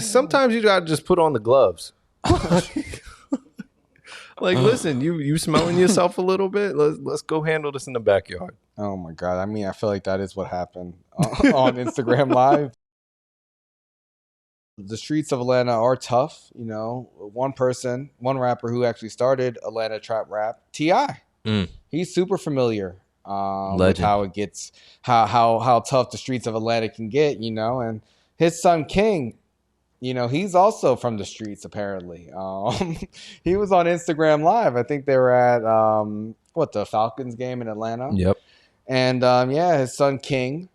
Sometimes you gotta just put on the gloves. Like, listen, you smelling yourself a little bit? Let's go handle this in the backyard. Oh my God. I mean, I feel like that is what happened on Instagram Live. The streets of Atlanta are tough. You know, one rapper who actually started Atlanta trap rap, T.I. He's super familiar with how it gets, how tough the streets of Atlanta can get, you know, and his son King, you know, he's also from the streets, apparently. He was on Instagram Live. I think they were at, the Falcons game in Atlanta. Yep. And, his son King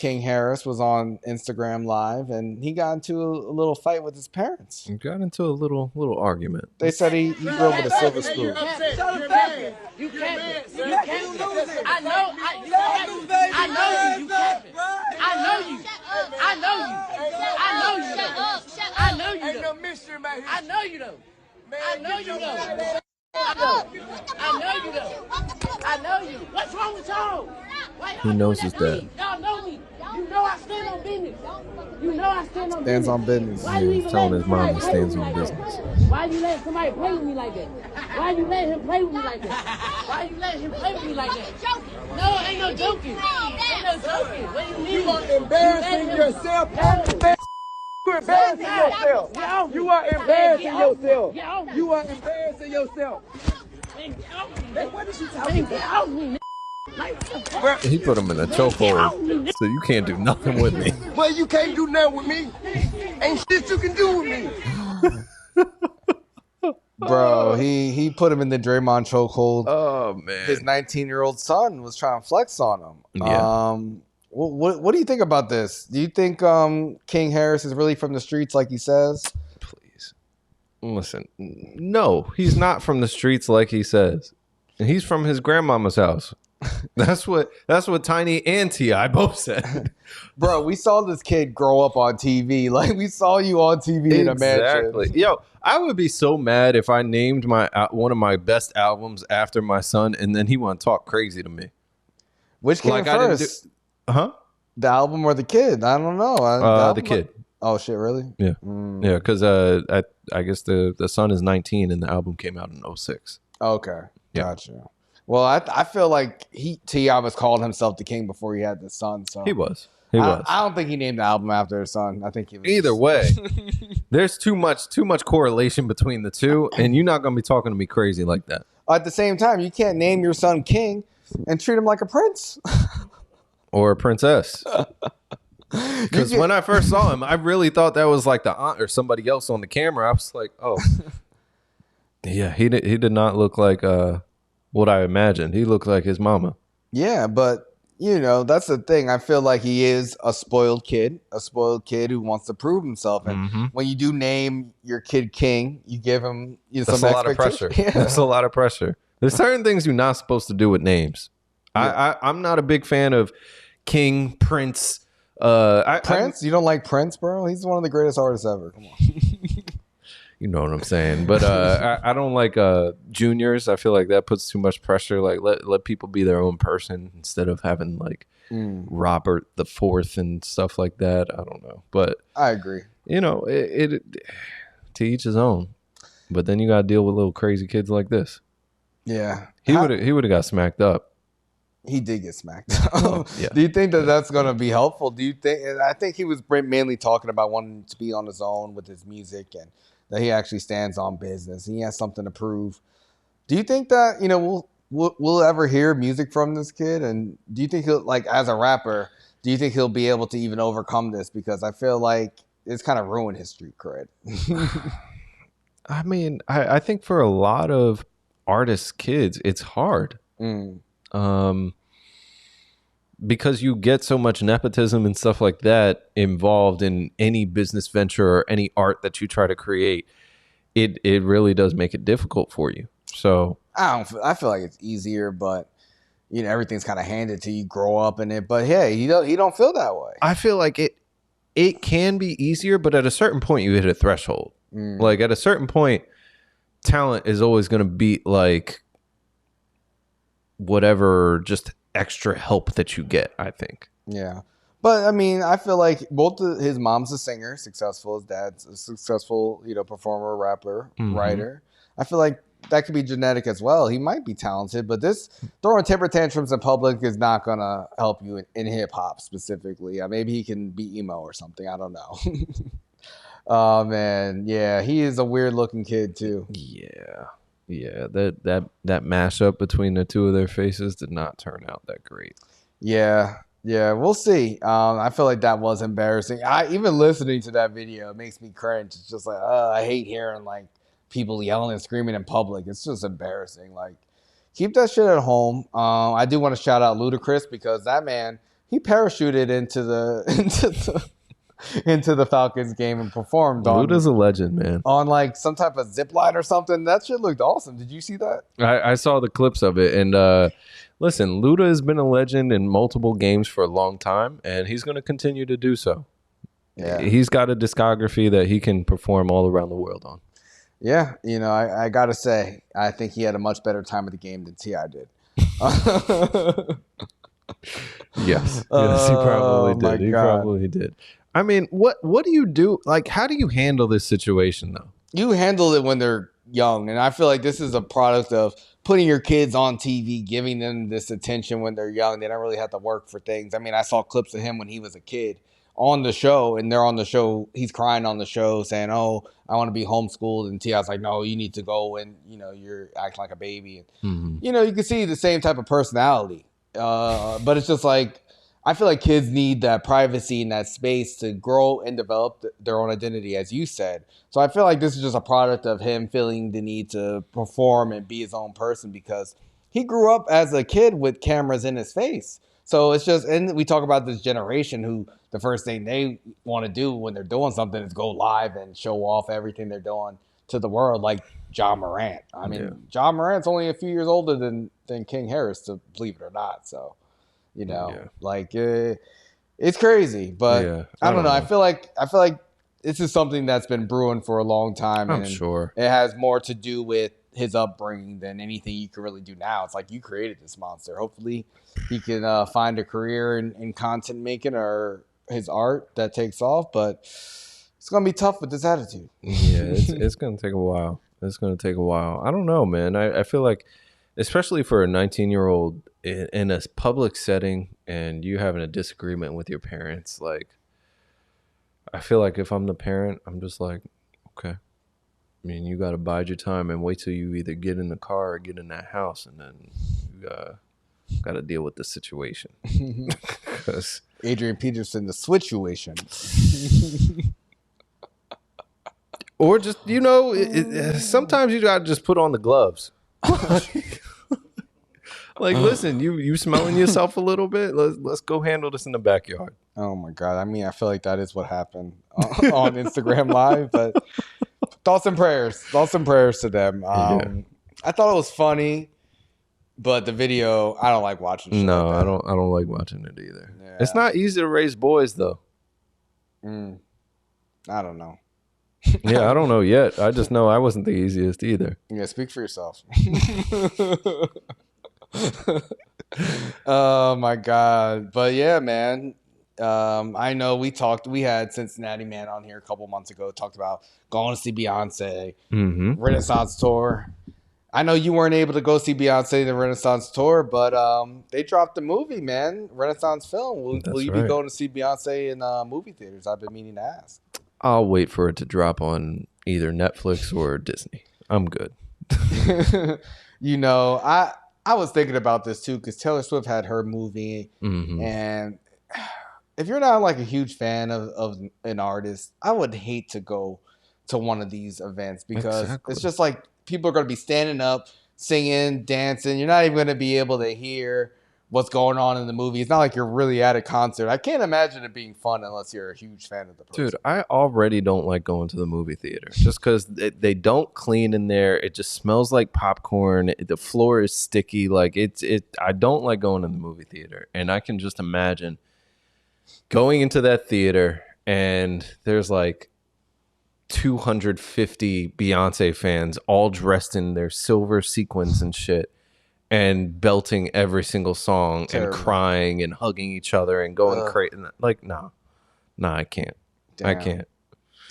Harris was on Instagram Live, and he got into a little fight with his parents. He got into a little argument. They said he grew up with a silver spoon. You can't. I know you. Ain't no mystery, man. I know you though. I know you though. What's wrong with y'all? He knows his dad. Y'all know me. You know I stand on business. Stands on business. He's telling his mom he stands on business. Why you let somebody play with me like that? Why you let him play with me like that? No, ain't no joking. What do you mean? You are embarrassing yourself. You're embarrassing yourself. You are embarrassing yourself. You are embarrassing yourself. Hey, what is she talking about? He put him in a chokehold, so you can't do nothing with me. Well, you can't do nothing with me. Ain't shit you can do with me. Bro, he put him in the Draymond chokehold. Oh man, his 19-year-old son was trying to flex on him. Yeah. What do you think about this? Do you think King Harris is really from the streets like he says? Please, listen. No, he's not from the streets like he says. He's from his grandmama's house. That's what Tiny and T.I. both said. Bro, we saw this kid grow up on TV. Like, we saw you on TV in a mansion. Yo, I would be so mad if I named one of my best albums after my son, and then he want to talk crazy to me. Which came first? The album or the kid? I don't know. The kid. Oh shit, really? Yeah. Yeah, because I guess the son is 19 and the album came out in 06. Okay. Yeah. Gotcha. Well, I feel like T.I. was calling himself the king before he had the son. So He was. I don't think he named the album after his son. I think he was. Either way, there's too much correlation between the two, and you're not gonna be talking to me crazy like that. At the same time, you can't name your son King and treat him like a prince or a princess. Because when I first saw him, I really thought that was like the aunt or somebody else on the camera. I was like, oh, yeah, he did not look like what I imagined. He looked like his mama. Yeah, but you know, that's the thing. I feel like he is a spoiled kid who wants to prove himself. And when you do name your kid King, you give him some expectation. That's a lot of pressure. Yeah. That's a lot of pressure. There's certain things you're not supposed to do with names. Yeah. I'm not a big fan of King, Prince. Prince? You don't like Prince, bro? He's one of the greatest artists ever. Come on. You know what I'm saying? But I don't like juniors. I feel like that puts too much pressure. Like let people be their own person instead of having like Robert the Fourth and stuff like that. I don't know, but I agree. You know, it to each his own. But then you got to deal with little crazy kids like this. Yeah, he would have got smacked up. He did get smacked up. Yeah. Do you think that's going to be helpful? Do you think? I think he was mainly talking about wanting to be on his own with his music and that he actually stands on business. He has something to prove. Do you think that, you know, we'll ever hear music from this kid? And do you think he'll, like, as a rapper, do you think he'll be able to even overcome this? Because I feel like it's kind of ruined his street cred. I mean, I think for a lot of artists' kids, it's hard. Because you get so much nepotism and stuff like that involved in any business venture or any art that you try to create, it really does make it difficult for you. So I feel like it's easier, but you know, everything's kind of handed to you, grow up in it. But hey, he don't feel that way. I feel like it can be easier, but at a certain point you hit a threshold. Like at a certain point, talent is always going to beat like whatever just extra help that you get, I think. Yeah. But I mean, I feel like his mom's a singer, successful. His dad's a successful, performer, rapper, writer. I feel like that could be genetic as well. He might be talented, but this throwing temper tantrums in public is not gonna help you in hip hop specifically. Maybe he can be emo or something. I don't know. Oh man, yeah, he is a weird looking kid too. Yeah. That mashup between the two of their faces did not turn out that great. Yeah, we'll see. I feel like that was embarrassing. Even listening to that video, it makes me cringe. It's just like, I hate hearing like people yelling and screaming in public. It's just embarrassing. Like, keep that shit at home. I do want to shout out Ludacris because that man, he parachuted into the Falcons game and performed. Luda's a legend, man. On like some type of zip line or something. That shit looked awesome. Did you see that? I saw the clips of it, and listen, Luda has been a legend in multiple games for a long time, and he's going to continue to do so. Yeah, he's got a discography that he can perform all around the world on. Yeah, I gotta say, I think he had a much better time at the game than T.I. did. Yes, he probably did. He probably did. I mean, what do you do? Like, how do you handle this situation, though? You handle it when they're young, and I feel like this is a product of putting your kids on TV, giving them this attention when they're young. They don't really have to work for things. I mean, I saw clips of him when he was a kid on the show, and they're on the show. He's crying on the show saying, "Oh, I want to be homeschooled." And T.I.'s like, "No, you need to go, and you're acting like a baby." And, you can see the same type of personality, but it's just like, I feel like kids need that privacy and that space to grow and develop their own identity, as you said. So I feel like this is just a product of him feeling the need to perform and be his own person because he grew up as a kid with cameras in his face. So it's just, and we talk about this generation who the first thing they want to do when they're doing something is go live and show off everything they're doing to the world, like John Morant. I mean, John Morant's only a few years older than King Harris, to believe it or not. So, it's crazy, but I don't know. I feel like this is something that's been brewing for a long time. I'm sure it has more to do with his upbringing than anything you can really do now. It's like you created this monster. Hopefully he can find a career in content making or his art that takes off, but it's going to be tough with this attitude. Yeah, it's going to take a while. It's going to take a while. I don't know, man. I feel like, especially for a 19-year-old in a public setting and you having a disagreement with your parents, like, I feel like if I'm the parent, I'm just like, okay. I mean, you got to bide your time and wait till you either get in the car or get in that house, and then you got to deal with the situation. Adrian Peterson, the situation. Or just, sometimes you got to just put on the gloves. Like, listen, you smelling yourself a little bit? Let's go handle this in the backyard. Oh, my God. I mean, I feel like that is what happened on Instagram Live, but thoughts and prayers to them. I thought it was funny, but the video, I don't like watching. No, like I don't like watching it either. Yeah. It's not easy to raise boys, though. I don't know. Yeah, I don't know yet. I just know I wasn't the easiest either. Yeah, speak for yourself. Oh my God. But yeah, man. I know we had Cincinnati Man on here a couple months ago, talked about going to see Beyonce, Renaissance Tour. I know you weren't able to go see Beyonce the Renaissance Tour, but they dropped the movie, man. Renaissance film. Will you be going to see Beyonce in movie theaters? I've been meaning to ask. I'll wait for it to drop on either Netflix or Disney. I'm good. I was thinking about this too because Taylor Swift had her movie, and if you're not like a huge fan of an artist, I would hate to go to one of these events because it's just like people are going to be standing up, singing, dancing. You're not even going to be able to hear what's going on in the movie. It's not like you're really at a concert. I can't imagine it being fun unless you're a huge fan of the person. Dude, I already don't like going to the movie theater just because they don't clean in there. It just smells like popcorn. The floor is sticky. Like I don't like going to the movie theater. And I can just imagine going into that theater and there's like 250 Beyonce fans all dressed in their silver sequins and shit. and belting every single song Terrible. and crying and hugging each other and going crazy. Like, no, I can't. Damn. I can't.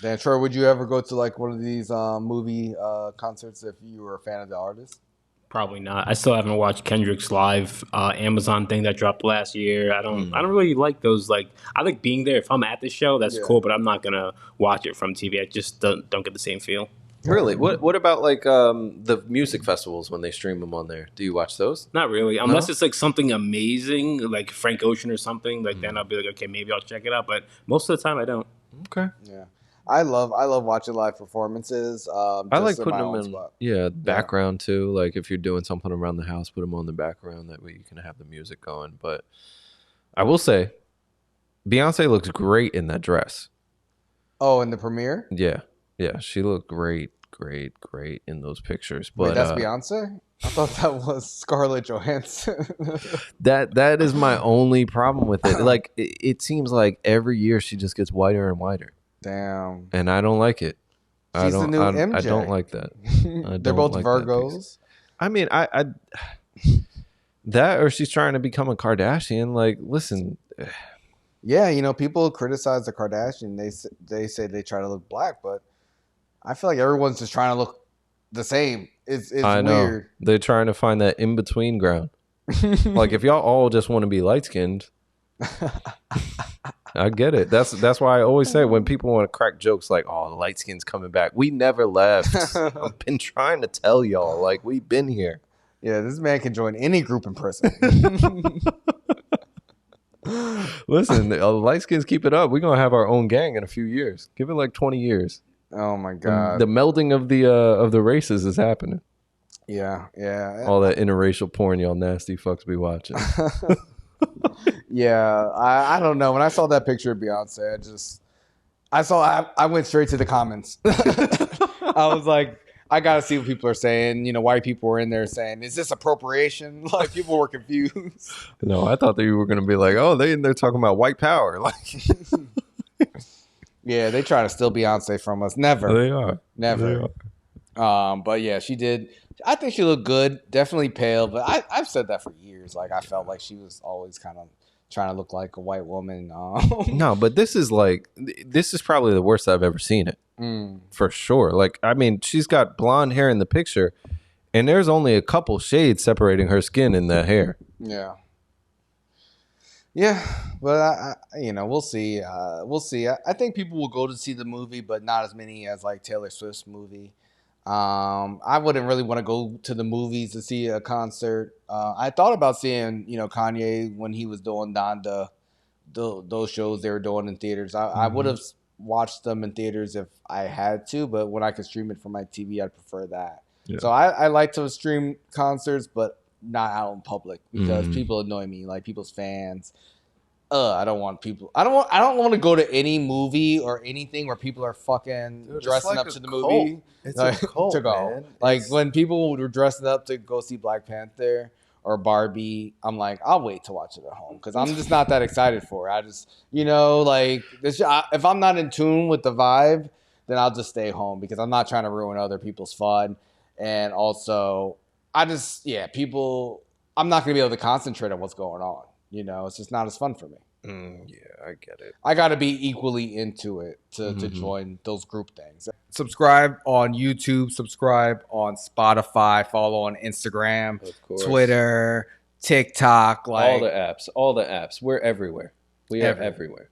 Dan, Troy, would you ever go to like one of these movie concerts if you were a fan of the artist? Probably not. I still haven't watched Kendrick's live Amazon thing that dropped last year. I don't really like those. Like, I like being there. If I'm at the show, that's cool, but I'm not gonna watch it from TV. I just don't get the same feel. Really? What about like the music festivals when they stream them on there? Do you watch those? Not really, unless it's like something amazing, like Frank Ocean or something. Like then I'll be like, okay, maybe I'll check it out. But most of the time, I don't. Okay. Yeah. I love watching live performances. I like putting them in background too. Like if you're doing something around the house, put them on the background. That way you can have the music going. But I will say, Beyonce looks great in that dress. Oh, in the premiere? Yeah, she looked great in those pictures. But wait, that's Beyonce? I thought that was Scarlett Johansson. that is my only problem with it. Like it seems like every year she just gets whiter and whiter. Damn. And I don't like it. She's the new MJ. I don't like that. They're both like Virgos. I mean, I that or she's trying to become a Kardashian. Like, listen. Yeah, people criticize the Kardashian. They say they try to look black, but I feel like everyone's just trying to look the same. It's I know. weird. They're trying to find that in between ground. Like if y'all all just want to be light skinned. I get it. That's why I always say when people want to crack jokes like, "Oh, the light skin's coming back," we never left. I've been trying to tell y'all, like we've been here. Yeah, this man can join any group in person. Listen, the light skins keep it up. We're gonna have our own gang in a few years. Give it like 20 years. Oh my god, the melding of the races is happening. Yeah. All that interracial porn y'all nasty fucks be watching. Yeah, I don't know. When I saw that picture of Beyonce, I went straight to the comments. I was like, I gotta see what people are saying. White people were in there saying, "Is this appropriation?" Like people were confused. No, I thought that you were gonna be like, "Oh, they're talking about white power." Like, yeah, they try to steal Beyonce from us. Never. They are. Never. They are. But yeah, she did. I think she looked good. Definitely pale, but I've said that for years. Like I felt like she was always kind of trying to look like a white woman. No, but this is probably the worst I've ever seen it. For sure. Like, I mean, she's got blonde hair in the picture, and there's only a couple shades separating her skin and the hair. Yeah. Yeah, but we'll see. We'll see. I think people will go to see the movie, but not as many as like Taylor Swift's movie. I wouldn't really want to go to the movies to see a concert. I thought about seeing, Kanye when he was doing Donda, those shows they were doing in theaters. I would have watched them in theaters if I had to, but when I could stream it from my TV, I'd prefer that. Yeah. So I like to stream concerts, but not out in public because people annoy me, like people's fans. I don't want people. I don't want to go to any movie or anything where people are fucking dressing up to the movie. It's a cult, to go. Man. Like when people were dressing up to go see Black Panther or Barbie, I'm like, I'll wait to watch it at home because I'm just not that excited for it. I just, like this. If I'm not in tune with the vibe, then I'll just stay home because I'm not trying to ruin other people's fun. And also, people. I'm not going to be able to concentrate on what's going on. It's just not as fun for me. Yeah, I get it. I got to be equally into it to join those group things. Subscribe on YouTube. Subscribe on Spotify. Follow on Instagram, Twitter, TikTok. All the apps. We're everywhere. We are everywhere.